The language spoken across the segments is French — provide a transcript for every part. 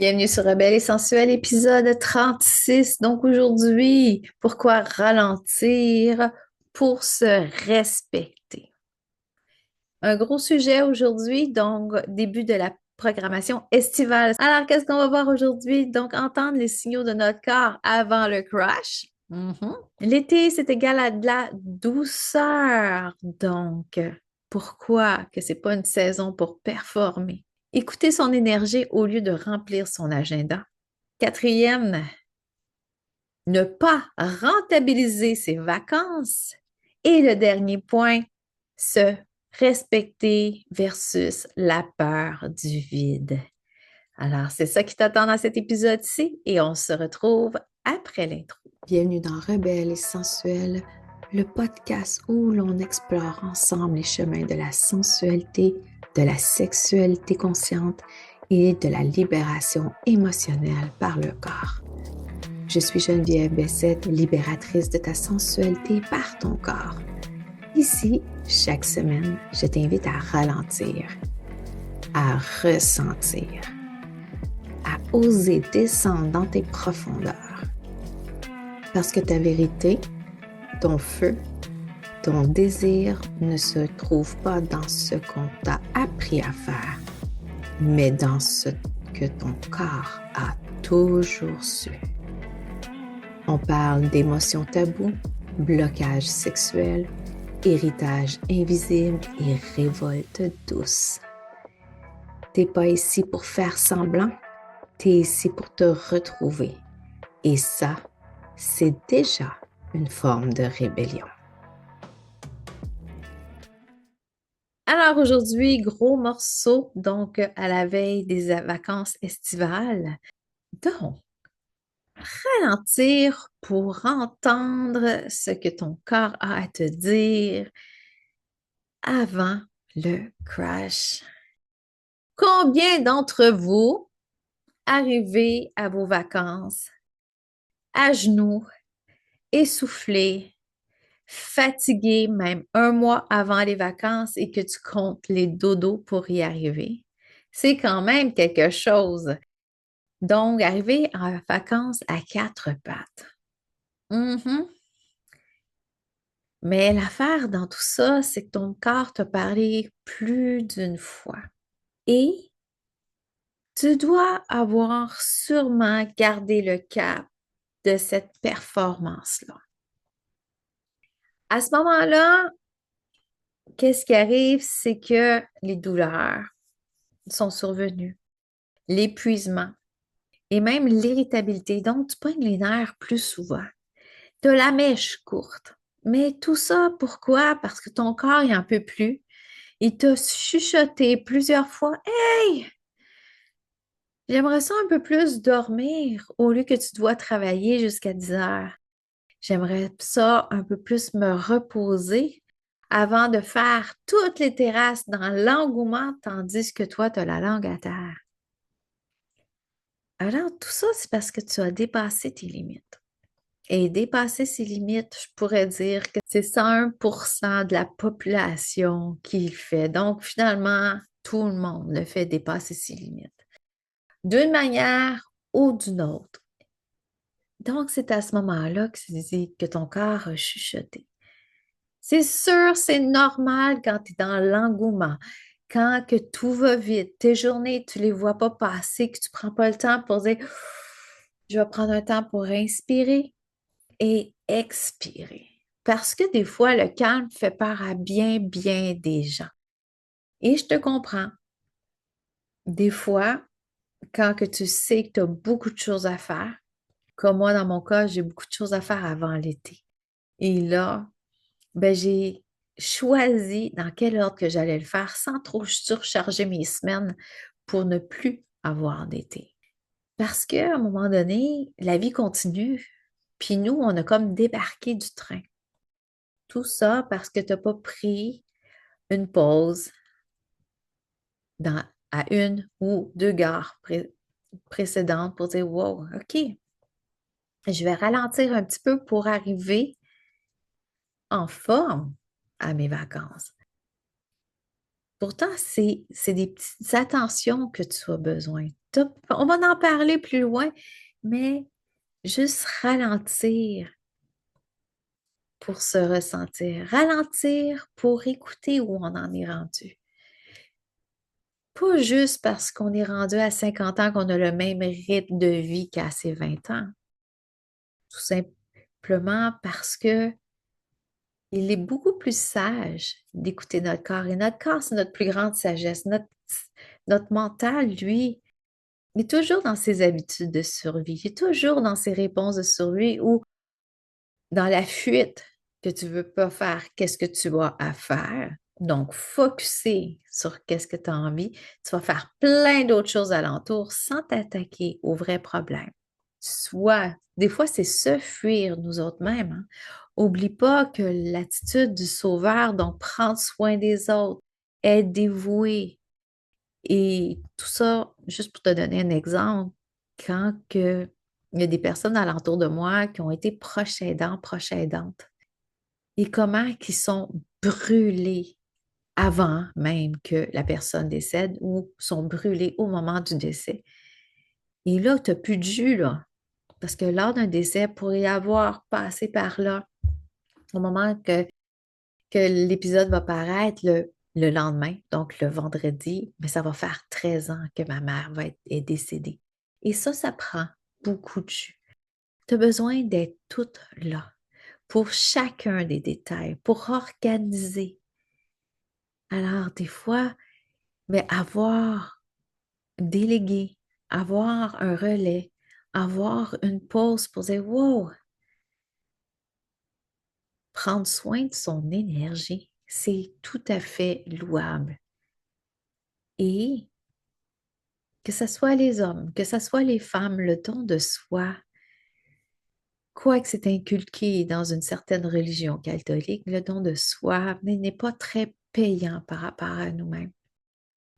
Bienvenue sur Rebelle et Sensuelle, épisode 36. Donc aujourd'hui, pourquoi ralentir pour se respecter? Un gros sujet aujourd'hui, donc début de la programmation estivale. Alors, qu'est-ce qu'on va voir aujourd'hui? Donc, entendre les signaux de notre corps avant le crash. L'été, c'est égal à de la douceur. Donc, pourquoi que c'est pas une saison pour performer? Écouter son énergie au lieu de remplir son agenda. Quatrième, ne pas rentabiliser ses vacances. Et le dernier point, se respecter versus la peur du vide. Alors, c'est ça qui t'attend dans cet épisode-ci et on se retrouve après l'intro. Bienvenue dans Rebelle et Sensuelle, le podcast où l'on explore ensemble les chemins de la sensualité, de la sexualité consciente et de la libération émotionnelle par le corps. Je suis Geneviève Bessette, libératrice de ta sensualité par ton corps. Ici, chaque semaine, je t'invite à ralentir, à ressentir, à oser descendre dans tes profondeurs. Parce que ta vérité, ton feu, ton désir ne se trouve pas dans ce qu'on t'a appris à faire, mais dans ce que ton corps a toujours su. On parle d'émotions tabous, blocage sexuel, héritage invisible et révolte douce. T'es pas ici pour faire semblant, t'es ici pour te retrouver. Et ça, c'est déjà une forme de rébellion. Alors aujourd'hui, gros morceau, donc à la veille des vacances estivales. Donc, ralentir pour entendre ce que ton corps a à te dire avant le crash. Combien d'entre vous arrivez à vos vacances à genoux, essoufflés, fatigués, même un mois avant les vacances et que tu comptes les dodos pour y arriver? C'est quand même quelque chose. Donc, arriver en vacances à quatre pattes. Mhm. Mais l'affaire dans tout ça, c'est que ton corps t'a parlé plus d'une fois. Et tu dois avoir sûrement gardé le cap de cette performance-là. À ce moment-là, qu'est-ce qui arrive? C'est que les douleurs sont survenues, l'épuisement et même l'irritabilité. Donc, tu pognes les nerfs plus souvent. Tu as la mèche courte. Mais tout ça, pourquoi? Parce que ton corps, il n'en peut plus. Il t'a chuchoté plusieurs fois. Hey, j'aimerais ça un peu plus dormir au lieu que tu dois travailler jusqu'à 10 heures. J'aimerais ça un peu plus me reposer avant de faire toutes les terrasses dans l'engouement tandis que toi, tu as la langue à terre. Alors, tout ça, c'est parce que tu as dépassé tes limites. Et dépasser ses limites, je pourrais dire que c'est 100% de la population qui le fait. Donc, finalement, tout le monde le fait dépasser ses limites, d'une manière ou d'une autre. Donc, c'est à ce moment-là que ton corps a chuchoté. C'est sûr, c'est normal quand tu es dans l'engouement, quand que tout va vite, tes journées, tu ne les vois pas passer, que tu ne prends pas le temps pour dire, je vais prendre un temps pour inspirer et expirer. Parce que des fois, le calme fait peur à bien, bien des gens. Et je te comprends. Des fois, quand que tu sais que tu as beaucoup de choses à faire, comme moi dans mon cas, j'ai beaucoup de choses à faire avant l'été. Et là, ben, j'ai choisi dans quel ordre que j'allais le faire sans trop surcharger mes semaines pour ne plus avoir d'été. Parce qu'à un moment donné, la vie continue, puis nous, on a comme débarqué du train. Tout ça parce que tu n'as pas pris une pause à une ou deux gares précédentes pour dire, wow, OK, je vais ralentir un petit peu pour arriver en forme à mes vacances. Pourtant, c'est des petites attentions que tu as besoin. On va en parler plus loin, mais juste ralentir pour se ressentir, ralentir pour écouter où on en est rendu. Pas juste parce qu'on est rendu à 50 ans qu'on a le même rythme de vie qu'à ses 20 ans. Tout simplement parce que il est beaucoup plus sage d'écouter notre corps. Et notre corps, c'est notre plus grande sagesse. Notre mental, lui, il est toujours dans ses habitudes de survie. Il est toujours dans ses réponses de survie ou dans la fuite que tu ne veux pas faire, qu'est-ce que tu as à faire. Donc, focuser sur qu'est-ce que tu as envie. Tu vas faire plein d'autres choses alentour sans t'attaquer au vrai problème. Soit, des fois, c'est se fuir nous autres mêmes. Hein. Oublie pas que l'attitude du sauveur, donc prendre soin des autres, être dévoué et tout ça, juste pour te donner un exemple, quand il y a des personnes alentour de moi qui ont été proches aidants, proches aidantes, et comment qui sont brûlés avant même que la personne décède ou sont brûlés au moment du décès. Et là, tu n'as plus de jus, là. Parce que lors d'un décès, pour y avoir passé par là, au moment que l'épisode va paraître le lendemain, donc le vendredi, mais ça va faire 13 ans que ma mère est décédée. Et ça prend beaucoup de jus. Tu as besoin d'être toute là pour chacun des détails, pour organiser. Alors, des fois, mais délégué, avoir un relais, avoir une pause pour dire, wow, prendre soin de son énergie, c'est tout à fait louable. Et que ce soit les hommes, que ce soit les femmes, le don de soi, quoique c'est inculqué dans une certaine religion catholique, le don de soi n'est pas très payant par rapport à nous-mêmes.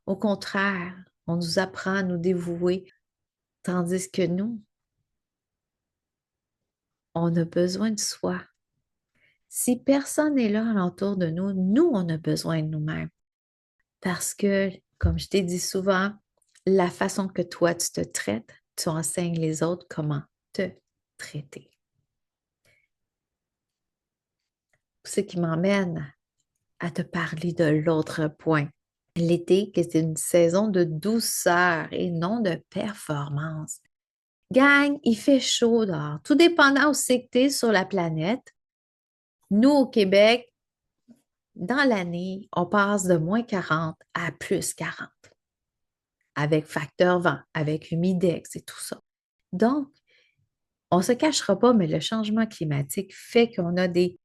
Au contraire, on nous apprend à nous dévouer, tandis que nous, on a besoin de soi. Si personne n'est là alentour de nous, nous, on a besoin de nous-mêmes. Parce que, comme je t'ai dit souvent, la façon que toi, tu te traites, tu enseignes les autres comment te traiter. Ce qui m'emmène à te parler de l'autre point. L'été, que c'est une saison de douceur et non de performance. Gang, il fait chaud dehors. Tout dépendant où c'est que tu es sur la planète. Nous, au Québec, dans l'année, on passe de moins 40 à plus 40 avec facteur vent, avec humidex et tout ça. Donc, on ne se cachera pas, mais le changement climatique fait qu'on a des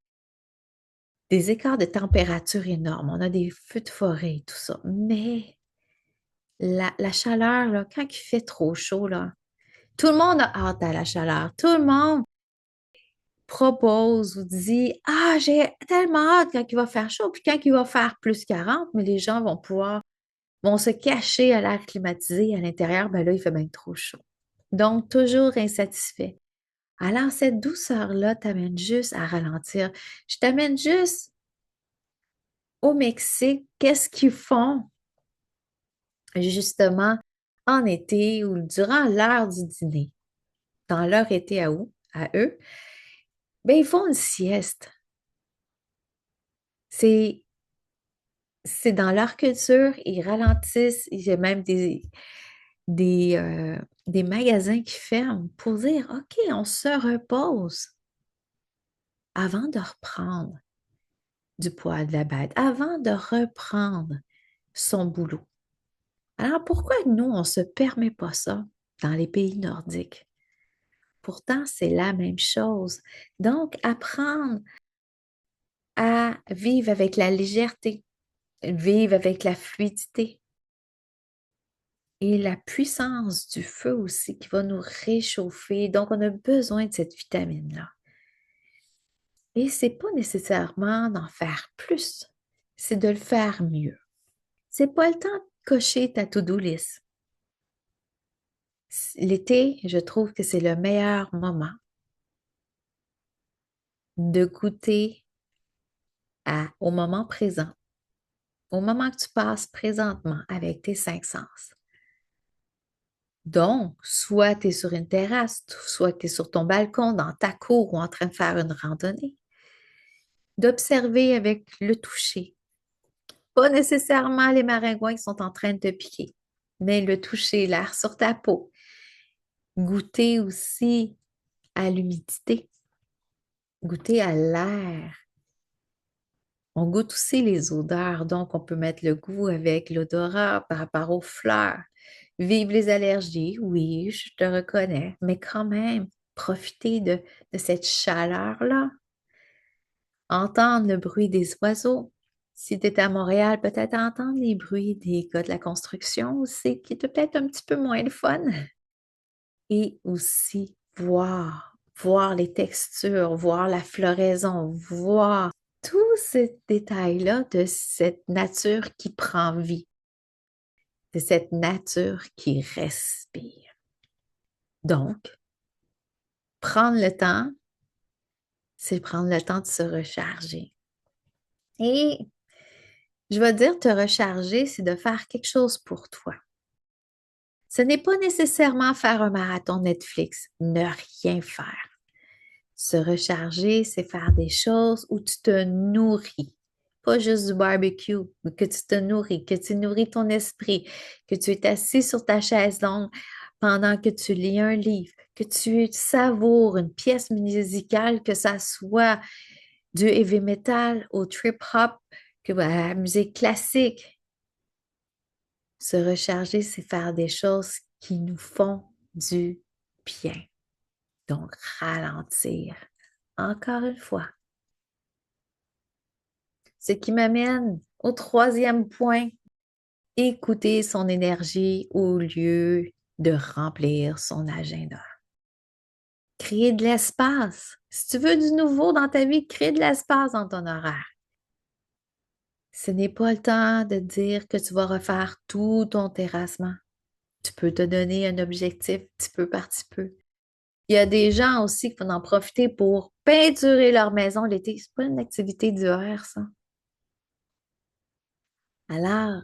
écarts de température énormes. On a des feux de forêt et tout ça. Mais la chaleur, là, quand il fait trop chaud, là, tout le monde a hâte à la chaleur. Tout le monde propose ou dit ah, j'ai tellement hâte quand il va faire chaud. Puis quand il va faire plus 40, mais les gens vont se cacher à l'air climatisé à l'intérieur. Ben là, il fait bien trop chaud. Donc, toujours insatisfait. Alors, cette douceur-là t'amène juste à ralentir. Je t'amène juste au Mexique. Qu'est-ce qu'ils font justement en été ou durant l'heure du dîner? Dans leur été à eux, ben, ils font une sieste. C'est dans leur culture, ils ralentissent, il y a même des magasins qui ferment pour dire, OK, on se repose avant de reprendre du poil de la bête, avant de reprendre son boulot. Alors pourquoi nous, on ne se permet pas ça dans les pays nordiques? Pourtant, c'est la même chose. Donc, apprendre à vivre avec la légèreté, vivre avec la fluidité et la puissance du feu aussi qui va nous réchauffer. Donc, on a besoin de cette vitamine-là. Et c'est pas nécessairement d'en faire plus, c'est de le faire mieux. C'est pas le temps de cocher ta to-do list. L'été, je trouve que c'est le meilleur moment de goûter au moment présent, au moment que tu passes présentement avec tes 5 sens. Donc, soit tu es sur une terrasse, soit tu es sur ton balcon, dans ta cour ou en train de faire une randonnée, d'observer avec le toucher. Pas nécessairement les maringouins qui sont en train de te piquer, mais le toucher, l'air sur ta peau. Goûter aussi à l'humidité, goûter à l'air. On goûte aussi les odeurs, donc on peut mettre le goût avec l'odorat par rapport aux fleurs. Vivre les allergies, oui, je te reconnais, mais quand même, profiter de cette chaleur-là. Entendre le bruit des oiseaux. Si tu es à Montréal, peut-être entendre les bruits des gars de la construction aussi, qui est peut-être un petit peu moins le fun. Et aussi voir les textures, voir la floraison, voir tous ces détails-là de cette nature qui prend vie, de cette nature qui respire. Donc, prendre le temps, c'est prendre le temps de se recharger. Et je vais dire, te recharger, c'est de faire quelque chose pour toi. Ce n'est pas nécessairement faire un marathon Netflix, ne rien faire. Se recharger, c'est faire des choses où tu te nourris. Pas juste du barbecue, mais que tu te nourris, que tu nourris ton esprit, que tu es assis sur ta chaise longue pendant que tu lis un livre, que tu savoures une pièce musicale, que ça soit du heavy metal au trip hop, que la musique classique. Se recharger, c'est faire des choses qui nous font du bien. Donc, ralentir. Encore une fois. Ce qui m'amène au troisième point, écouter son énergie au lieu de remplir son agenda. Créer de l'espace. Si tu veux du nouveau dans ta vie, crée de l'espace dans ton horaire. Ce n'est pas le temps de dire que tu vas refaire tout ton terrassement. Tu peux te donner un objectif petit peu par petit peu. Il y a des gens aussi qui vont en profiter pour peinturer leur maison l'été. C'est pas une activité d'hiver, ça. Alors,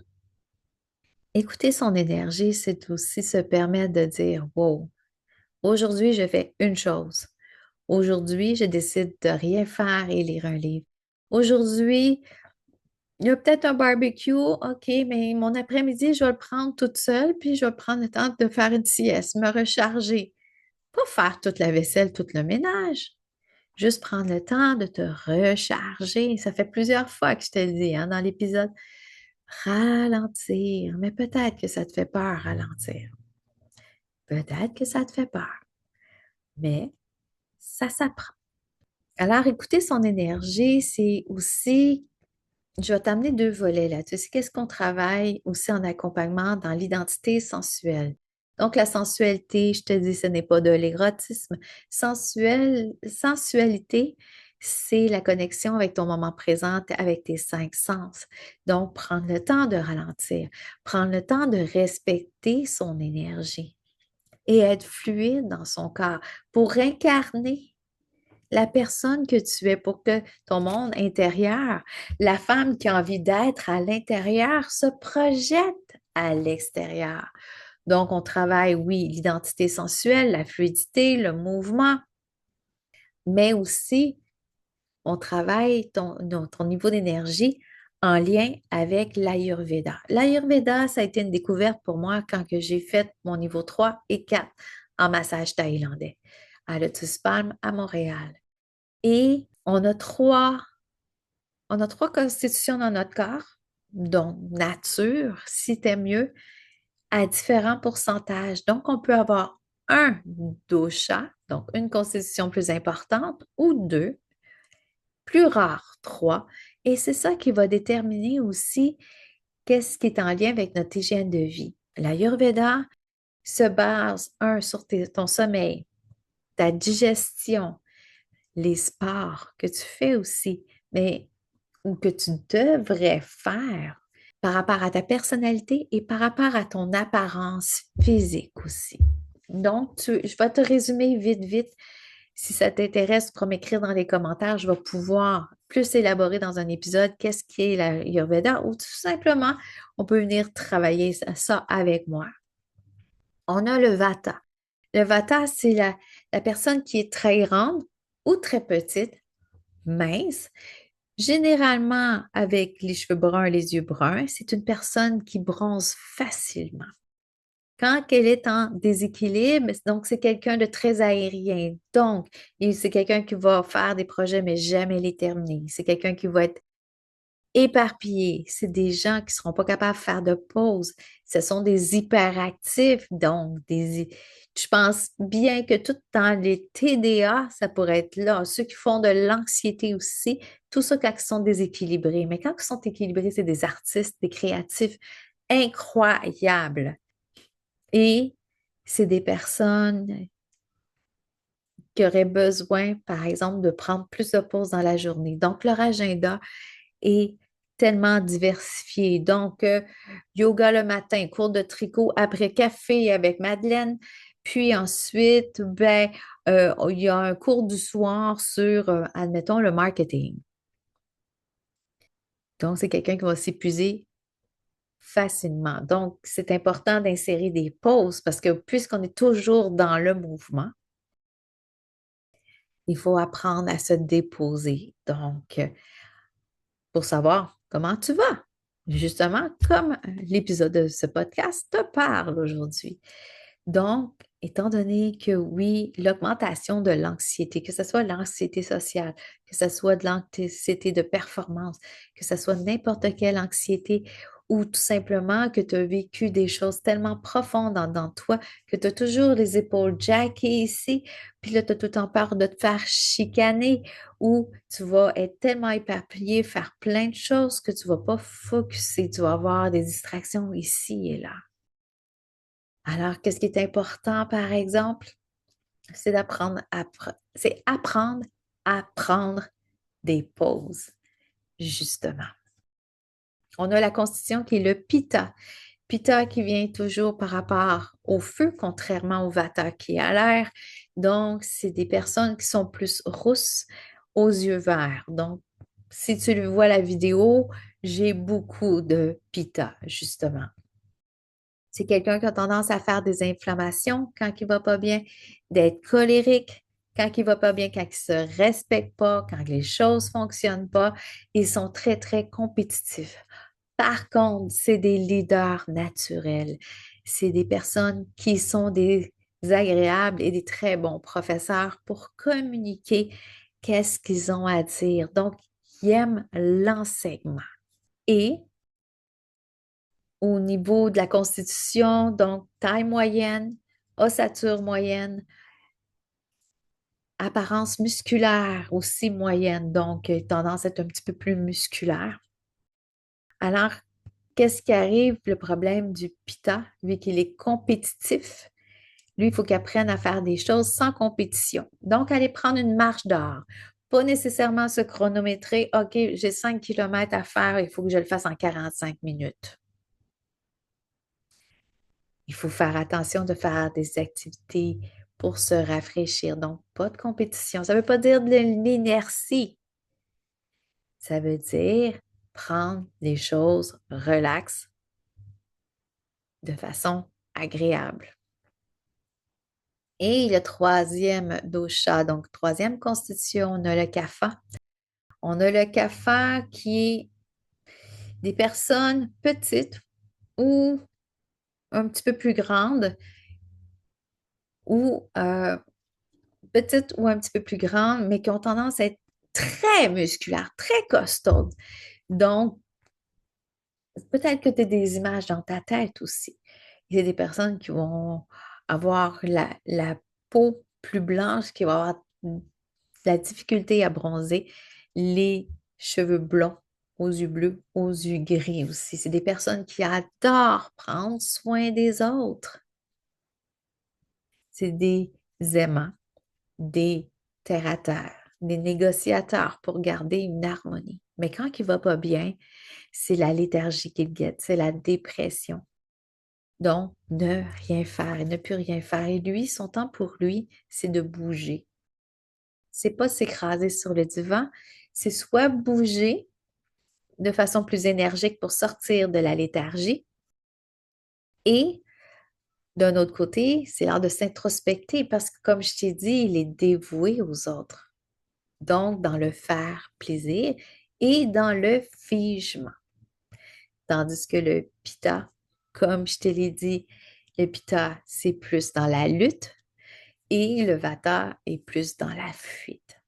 écouter son énergie, c'est aussi se permettre de dire, wow, aujourd'hui, je fais une chose. Aujourd'hui, je décide de rien faire et lire un livre. Aujourd'hui, il y a peut-être un barbecue, OK, mais mon après-midi, je vais le prendre toute seule, puis je vais prendre le temps de faire une sieste, me recharger. Pas faire toute la vaisselle, tout le ménage. Juste prendre le temps de te recharger. Ça fait plusieurs fois que je te le dis dans l'épisode. Ralentir. Mais peut-être que ça te fait peur, ralentir. Peut-être que ça te fait peur. Mais ça s'apprend. Alors, écouter son énergie, c'est aussi, je vais t'amener deux volets là. Tu sais, qu'est-ce qu'on travaille aussi en accompagnement dans l'identité sensuelle. Donc, la sensualité, je te dis, ce n'est pas de l'érotisme. Sensualité, c'est la connexion avec ton moment présent, avec tes 5 sens. Donc, prendre le temps de ralentir, prendre le temps de respecter son énergie et être fluide dans son corps pour incarner la personne que tu es, pour que ton monde intérieur, la femme qui a envie d'être à l'intérieur, se projette à l'extérieur. Donc, on travaille, oui, l'identité sensuelle, la fluidité, le mouvement, mais aussi, on travaille ton niveau d'énergie en lien avec l'Ayurveda. L'Ayurveda, ça a été une découverte pour moi quand que j'ai fait mon niveau 3 et 4 en massage thaïlandais à Lotus Palm à Montréal. Et on a trois constitutions dans notre corps, dont nature, si t'aimes mieux, à différents pourcentages. Donc, on peut avoir un dosha, donc une constitution plus importante, ou deux, plus rare, trois. Et c'est ça qui va déterminer aussi qu'est-ce qui est en lien avec notre hygiène de vie. L'Ayurveda se base, sur ton sommeil, ta digestion, les sports que tu fais aussi, mais ou que tu devrais faire par rapport à ta personnalité et par rapport à ton apparence physique aussi. Donc, je vais te résumer vite, vite. Si ça t'intéresse, tu pourras m'écrire dans les commentaires. Je vais pouvoir plus élaboré dans un épisode qu'est-ce qui est la Ayurveda ou tout simplement, on peut venir travailler ça avec moi. On a le Vata. Le Vata, c'est la personne qui est très grande ou très petite, mince, généralement avec les cheveux bruns, les yeux bruns. C'est une personne qui bronze facilement. Quand elle est en déséquilibre, donc c'est quelqu'un de très aérien. Donc, c'est quelqu'un qui va faire des projets, mais jamais les terminer. C'est quelqu'un qui va être éparpillé. C'est des gens qui ne seront pas capables de faire de pause. Ce sont des hyperactifs, donc je pense bien que tout dans les TDA, ça pourrait être là. Ceux qui font de l'anxiété aussi, tout ça quand ils sont déséquilibrés. Mais quand ils sont équilibrés, c'est des artistes, des créatifs incroyables. Et c'est des personnes qui auraient besoin, par exemple, de prendre plus de pauses dans la journée. Donc, leur agenda est tellement diversifié. Donc, yoga le matin, cours de tricot après café avec Madeleine. Puis ensuite, il y a un cours du soir sur, admettons, le marketing. Donc, c'est quelqu'un qui va s'épuiser facilement. Donc, c'est important d'insérer des pauses parce que puisqu'on est toujours dans le mouvement, il faut apprendre à se déposer. Donc, pour savoir comment tu vas. Justement, comme l'épisode de ce podcast te parle aujourd'hui. Donc, étant donné que oui, l'augmentation de l'anxiété, que ce soit l'anxiété sociale, que ce soit de l'anxiété de performance, que ce soit n'importe quelle anxiété ou tout simplement que tu as vécu des choses tellement profondes dans toi que tu as toujours les épaules jackées ici, puis là, tu as tout le temps peur de te faire chicaner ou tu vas être tellement éparpillé, faire plein de choses que tu ne vas pas focuser, tu vas avoir des distractions ici et là. Alors, qu'est-ce qui est important, par exemple? C'est apprendre à prendre des pauses, justement. On a la constitution qui est le Pitta. Pitta qui vient toujours par rapport au feu, contrairement au Vata qui est à l'air. Donc, c'est des personnes qui sont plus rousses aux yeux verts. Donc, si tu le vois la vidéo, j'ai beaucoup de Pitta, justement. C'est quelqu'un qui a tendance à faire des inflammations quand il va pas bien, d'être colérique quand il va pas bien, quand il se respecte pas, quand les choses fonctionnent pas. Ils sont très, très compétitifs. Par contre, c'est des leaders naturels. C'est des personnes qui sont des agréables et des très bons professeurs pour communiquer qu'est-ce qu'ils ont à dire. Donc, ils aiment l'enseignement. Et au niveau de la constitution, donc taille moyenne, ossature moyenne, apparence musculaire aussi moyenne, donc tendance à être un petit peu plus musculaire. Alors, qu'est-ce qui arrive? Le problème du Pitta, vu qu'il est compétitif, lui, il faut qu'il apprenne à faire des choses sans compétition. Donc, aller prendre une marche d'or. Pas nécessairement se chronométrer. OK, j'ai 5 km à faire, il faut que je le fasse en 45 minutes. Il faut faire attention de faire des activités pour se rafraîchir. Donc, pas de compétition. Ça ne veut pas dire de l'inertie. Ça veut dire prendre les choses relax de façon agréable. Et le troisième dosha, donc troisième constitution, on a le kapha. On a le kapha qui est des personnes petites ou un petit peu plus grandes ou petites ou un petit peu plus grandes, mais qui ont tendance à être très musculaires, très costaudes. Donc, peut-être que tu as des images dans ta tête aussi. Il y a des personnes qui vont avoir la peau plus blanche, qui vont avoir de la difficulté à bronzer, les cheveux blonds, aux yeux bleus, aux yeux gris aussi. C'est des personnes qui adorent prendre soin des autres. C'est des aimants, des terre-à-terre, des négociateurs pour garder une harmonie. Mais quand il va pas bien, c'est la léthargie qu'il guette, c'est la dépression. Donc, ne rien faire et ne plus rien faire. Et lui, son temps pour lui, c'est de bouger. c'est pas s'écraser sur le divan, c'est soit bouger de façon plus énergique pour sortir de la léthargie et d'un autre côté, c'est l'art de s'introspecter parce que, comme je t'ai dit, il est dévoué aux autres. Donc, dans le faire plaisir et dans le figement. Tandis que le pitta, comme je te l'ai dit, le pitta, c'est plus dans la lutte et le vata est plus dans la fuite.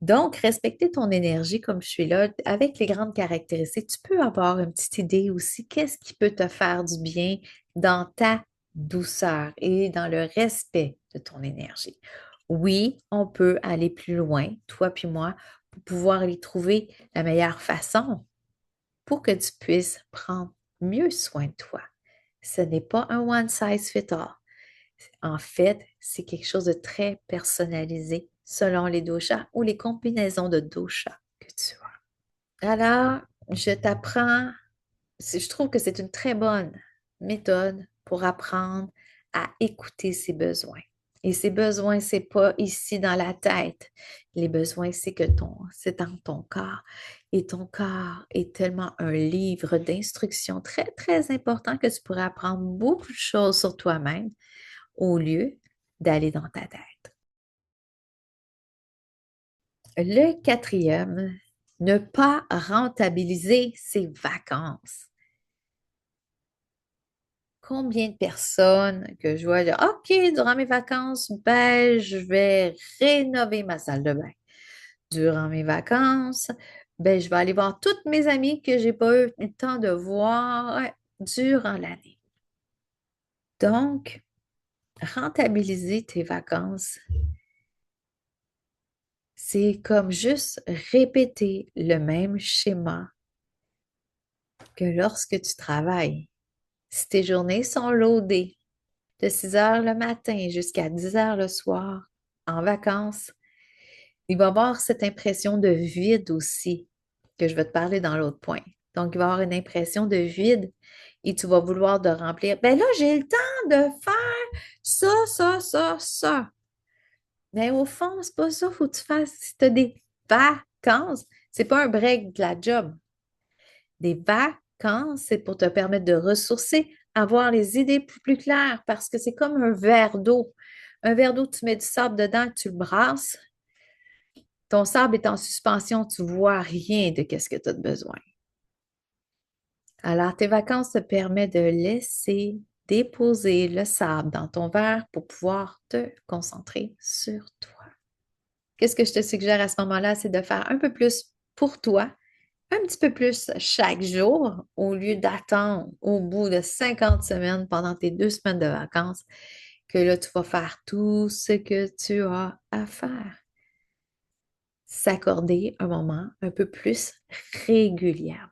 Donc, respecter ton énergie comme je suis là, avec les grandes caractéristiques, tu peux avoir une petite idée aussi, qu'est-ce qui peut te faire du bien dans ta douceur et dans le respect de ton énergie. Oui, on peut aller plus loin, toi puis moi, pour pouvoir y trouver la meilleure façon pour que tu puisses prendre mieux soin de toi. Ce n'est pas un one size fit all. En fait, c'est quelque chose de très personnalisé selon les doshas ou les combinaisons de doshas que tu as. Alors, je t'apprends, je trouve que c'est une très bonne méthode pour apprendre à écouter ses besoins. Et ces besoins, c'est pas ici dans la tête. Les besoins, c'est dans ton corps. Et ton corps est tellement un livre d'instructions très, très important que tu pourrais apprendre beaucoup de choses sur toi-même au lieu d'aller dans ta tête. Le quatrième, ne pas rentabiliser ses vacances. Combien de personnes que je vois dire, OK, durant mes vacances, ben, je vais rénover ma salle de bain. Durant mes vacances, ben, je vais aller voir toutes mes amies que j'ai pas eu le temps de voir durant l'année. Donc, rentabiliser tes vacances, c'est comme juste répéter le même schéma que lorsque tu travailles. Si tes journées sont loadées de 6 heures le matin jusqu'à 10 heures le soir en vacances, il va y avoir cette impression de vide aussi que je vais te parler dans l'autre point. Donc, il va y avoir une impression de vide et tu vas vouloir de remplir. Ben là, j'ai le temps de faire ça, ça, ça, ça. Mais au fond, c'est pas ça qu'il faut que tu fasses. Si tu as des vacances, c'est pas un break de la job. Des vacances, c'est pour te permettre de ressourcer, avoir les idées plus claires parce que c'est comme un verre d'eau. Un verre d'eau, tu mets du sable dedans, tu le brasses. Ton sable est en suspension, tu vois rien de ce que tu as besoin. Alors, tes vacances te permettent de laisser déposer le sable dans ton verre pour pouvoir te concentrer sur toi. Qu'est-ce que je te suggère à ce moment-là, c'est de faire un peu plus pour toi, un petit peu plus chaque jour, au lieu d'attendre au bout de 50 semaines pendant tes 2 semaines de vacances, que là, tu vas faire tout ce que tu as à faire. S'accorder un moment un peu plus régulièrement.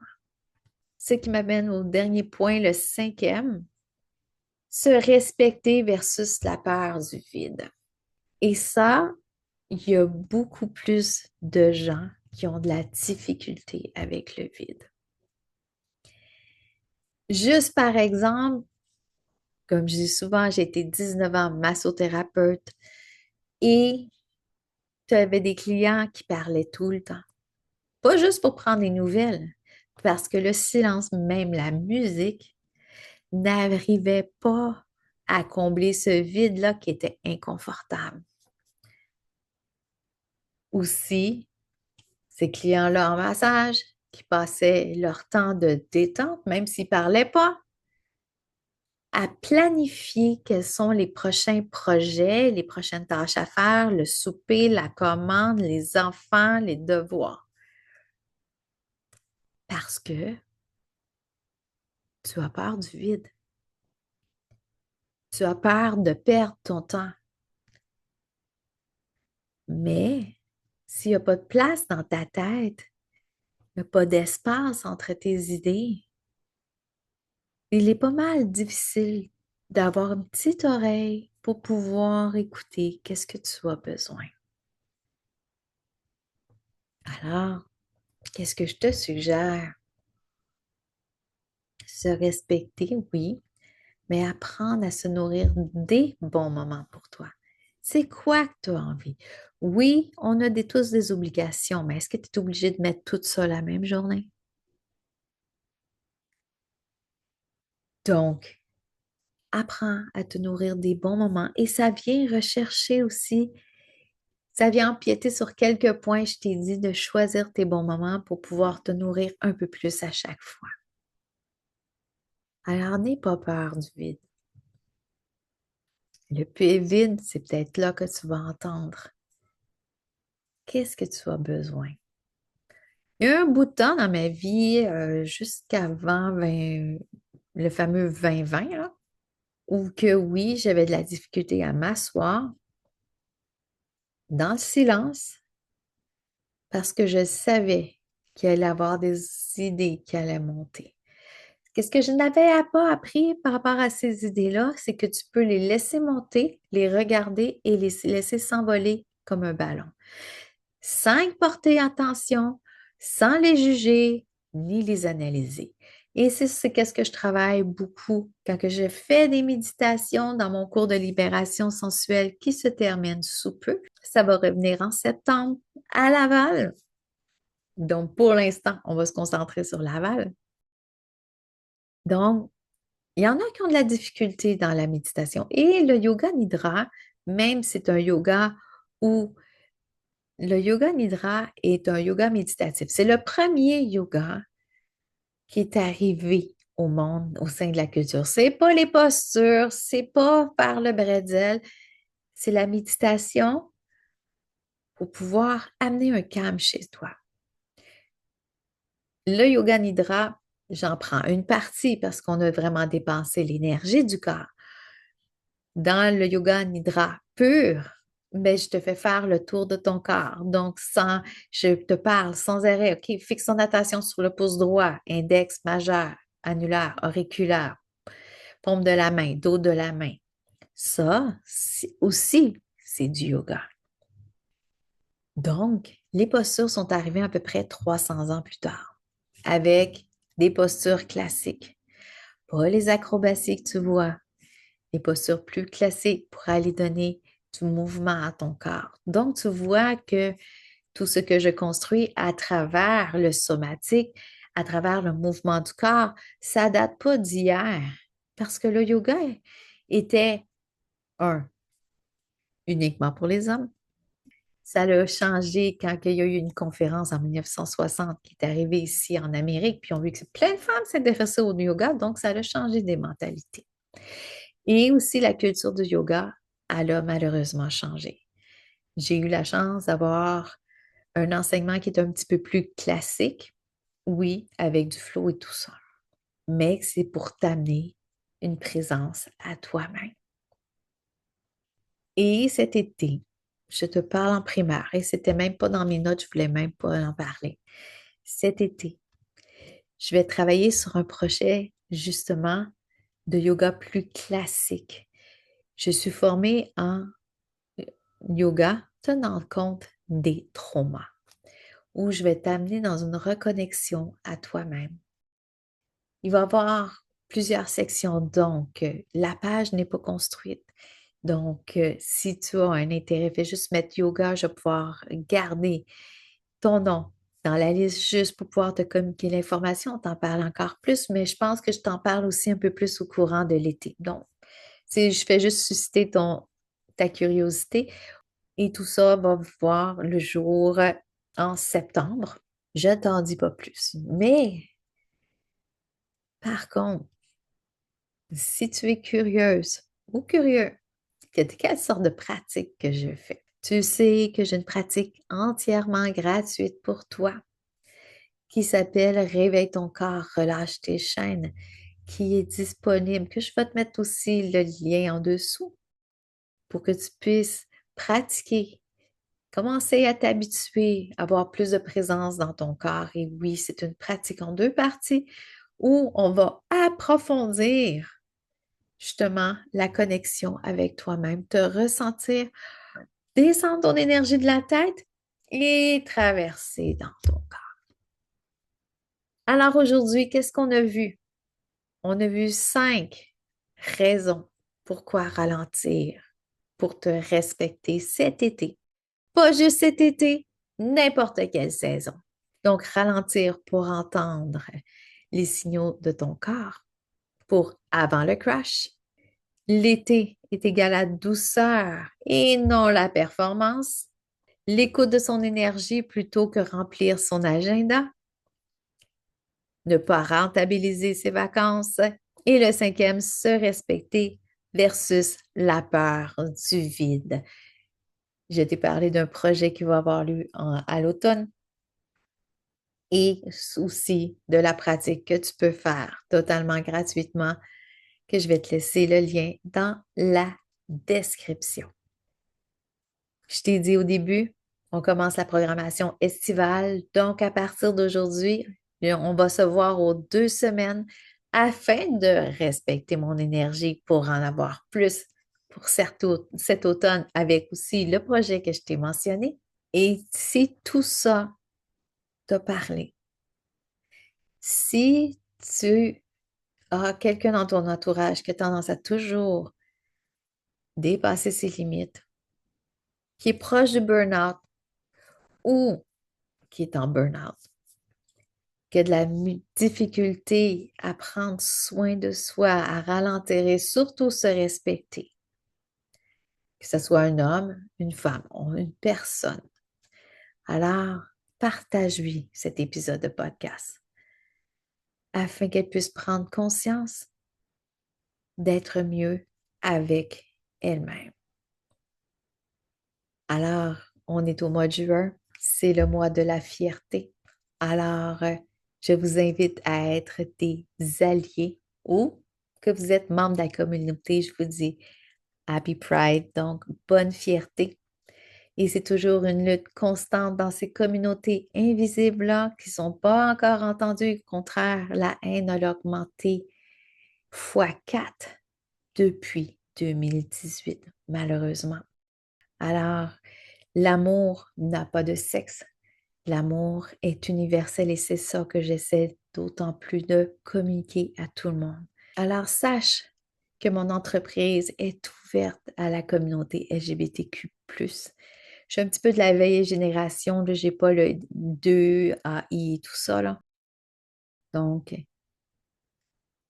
Ce qui m'amène au dernier point, le cinquième, se respecter versus la peur du vide. Et ça, il y a beaucoup plus de gens qui ont de la difficulté avec le vide. Juste par exemple, comme je dis souvent, j'ai été 19 ans massothérapeute et tu avais des clients qui parlaient tout le temps. Pas juste pour prendre des nouvelles, parce que le silence, même la musique, n'arrivait pas à combler ce vide-là qui était inconfortable. Aussi, ces clients-là en massage qui passaient leur temps de détente, même s'ils ne parlaient pas, à planifier quels sont les prochains projets, les prochaines tâches à faire, le souper, la commande, les enfants, les devoirs. Parce que tu as peur du vide. Tu as peur de perdre ton temps. Mais s'il n'y a pas de place dans ta tête, il n'y a pas d'espace entre tes idées, il est pas mal difficile d'avoir une petite oreille pour pouvoir écouter qu'est-ce que tu as besoin. Alors, qu'est-ce que je te suggère? Se respecter, oui, mais apprendre à se nourrir des bons moments pour toi. C'est quoi que tu as envie? Oui, on a tous des obligations, mais est-ce que tu es obligé de mettre tout ça la même journée? Donc, apprends à te nourrir des bons moments et ça vient rechercher aussi, ça vient empiéter sur quelques points. Je t'ai dit de choisir tes bons moments pour pouvoir te nourrir un peu plus à chaque fois. Alors, n'aie pas peur du vide. Le puits vide, c'est peut-être là que tu vas entendre. Qu'est-ce que tu as besoin? Il y a eu un bout de temps dans ma vie, jusqu'avant le fameux 2020, là, où que oui, j'avais de la difficulté à m'asseoir dans le silence parce que je savais qu'il allait y avoir des idées qui allaient monter. Qu'est-ce que je n'avais pas appris par rapport à ces idées-là, c'est que tu peux les laisser monter, les regarder et les laisser s'envoler comme un ballon, sans y porter attention, sans les juger ni les analyser. Et c'est qu'est-ce que je travaille beaucoup quand que je fais des méditations dans mon cours de libération sensuelle qui se termine sous peu. Ça va revenir en septembre à Laval. Donc, pour l'instant, on va se concentrer sur Laval. Donc, il y en a qui ont de la difficulté dans la méditation. Et le yoga nidra, même c'est un yoga où le yoga nidra est un yoga méditatif. C'est le premier yoga qui est arrivé au monde au sein de la culture. C'est pas les postures, c'est pas par le bretzel, c'est la méditation pour pouvoir amener un calme chez toi. Le yoga nidra, j'en prends une partie parce qu'on a vraiment dépensé l'énergie du corps. Dans le yoga nidra pur, ben, je te fais faire le tour de ton corps. Donc, je te parle sans arrêt. OK, fixe ton attention sur le pouce droit, index majeur, annulaire, auriculaire, paume de la main, dos de la main. Ça, aussi, c'est du yoga. Donc, les postures sont arrivées à peu près 300 ans plus tard, avec des postures classiques. Pas les acrobaties que tu vois, les postures plus classiques pour aller donner du mouvement à ton corps. Donc, tu vois que tout ce que je construis à travers le somatique, à travers le mouvement du corps, ça date pas d'hier. Parce que le yoga était, uniquement pour les hommes. Ça a changé quand il y a eu une conférence en 1960 qui est arrivée ici en Amérique, puis on a vu que plein de femmes s'intéressaient au yoga, donc ça a changé des mentalités. Et aussi la culture du yoga, elle a malheureusement changé. J'ai eu la chance d'avoir un enseignement qui est un petit peu plus classique, oui, avec du flow et tout ça, mais c'est pour t'amener une présence à toi-même. Et cet été, je te parle en primaire, et c'était même pas dans mes notes, je voulais même pas en parler. Cet été, je vais travailler sur un projet justement de yoga plus classique. Je suis formée en yoga tenant compte des traumas, où je vais t'amener dans une reconnexion à toi-même. Il va y avoir plusieurs sections, donc la page n'est pas construite. Donc, si tu as un intérêt, fais juste mettre yoga, je vais pouvoir garder ton nom dans la liste juste pour pouvoir te communiquer l'information. On t'en parle encore plus, mais je pense que je t'en parle aussi un peu plus au courant de l'été. Donc, je fais juste susciter ta curiosité et tout ça va voir le jour en septembre. Je t'en dis pas plus. Mais, par contre, si tu es curieuse ou curieux, quelle sorte de pratique que je fais? Tu sais que j'ai une pratique entièrement gratuite pour toi qui s'appelle Réveille ton corps, relâche tes chaînes, qui est disponible, que je vais te mettre aussi le lien en dessous pour que tu puisses pratiquer, commencer à t'habituer, à avoir plus de présence dans ton corps. Et oui, c'est une pratique en deux parties où on va approfondir justement la connexion avec toi-même, te ressentir, descendre ton énergie de la tête et traverser dans ton corps. Alors aujourd'hui, qu'est-ce qu'on a vu? On a vu 5 raisons pourquoi ralentir pour te respecter cet été. Pas juste cet été, n'importe quelle saison. Donc, ralentir pour entendre les signaux de ton corps pour avant le crash. L'été est égal à douceur et non la performance. L'écoute de son énergie plutôt que remplir son agenda. Ne pas rentabiliser ses vacances. Et le cinquième, se respecter versus la peur du vide. Je t'ai parlé d'un projet qui va avoir lieu à l'automne et aussi de la pratique que tu peux faire totalement gratuitement, que je vais te laisser le lien dans la description. Je t'ai dit au début, on commence la programmation estivale, donc à partir d'aujourd'hui, on va se voir aux 2 semaines afin de respecter mon énergie pour en avoir plus pour cet automne avec aussi le projet que je t'ai mentionné. Et si tout ça t'a parlé, si tu as quelqu'un dans ton entourage qui a tendance à toujours dépasser ses limites, qui est proche du burn-out ou qui est en burn-out, qui a de la difficulté à prendre soin de soi, à ralentir et surtout se respecter, que ce soit un homme, une femme ou une personne. Alors, partage-lui cet épisode de podcast afin qu'elle puisse prendre conscience d'être mieux avec elle-même. Alors, on est au mois de juin, c'est le mois de la fierté. Alors, je vous invite à être des alliés ou que vous êtes membre de la communauté. Je vous dis Happy Pride, donc bonne fierté. Et c'est toujours une lutte constante dans ces communautés invisibles-là qui ne sont pas encore entendues. Au contraire, la haine a augmenté x4 depuis 2018, malheureusement. Alors, l'amour n'a pas de sexe. L'amour est universel et c'est ça que j'essaie d'autant plus de communiquer à tout le monde. Alors, sache que mon entreprise est ouverte à la communauté LGBTQ+. Je suis un petit peu de la vieille génération, je n'ai pas le 2AI et tout ça, là. Donc,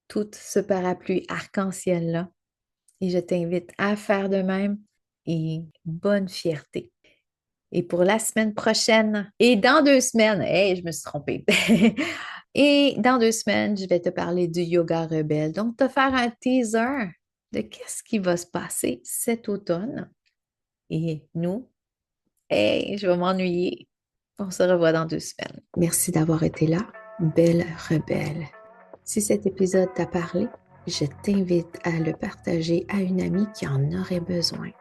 tout ce parapluie arc-en-ciel-là. Et je t'invite à faire de même et bonne fierté. Et pour la semaine prochaine, et dans 2 semaines, hey, je me suis trompée. Et dans 2 semaines, je vais te parler du yoga rebelle. Donc, te faire un teaser de qu'est-ce qui va se passer cet automne. Et nous, hey, je vais m'ennuyer. On se revoit dans 2 semaines. Merci d'avoir été là, belle rebelle. Si cet épisode t'a parlé, je t'invite à le partager à une amie qui en aurait besoin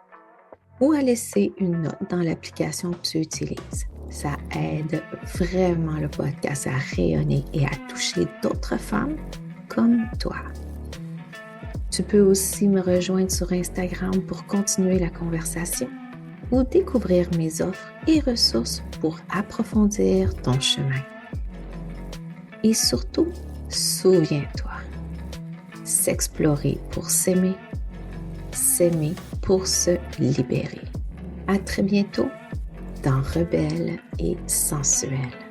ou à laisser une note dans l'application que tu utilises. Ça aide vraiment le podcast à rayonner et à toucher d'autres femmes comme toi. Tu peux aussi me rejoindre sur Instagram pour continuer la conversation ou découvrir mes offres et ressources pour approfondir ton chemin. Et surtout, souviens-toi, s'explorer pour s'aimer pour se libérer. À très bientôt dans Rebelle et sensuelle.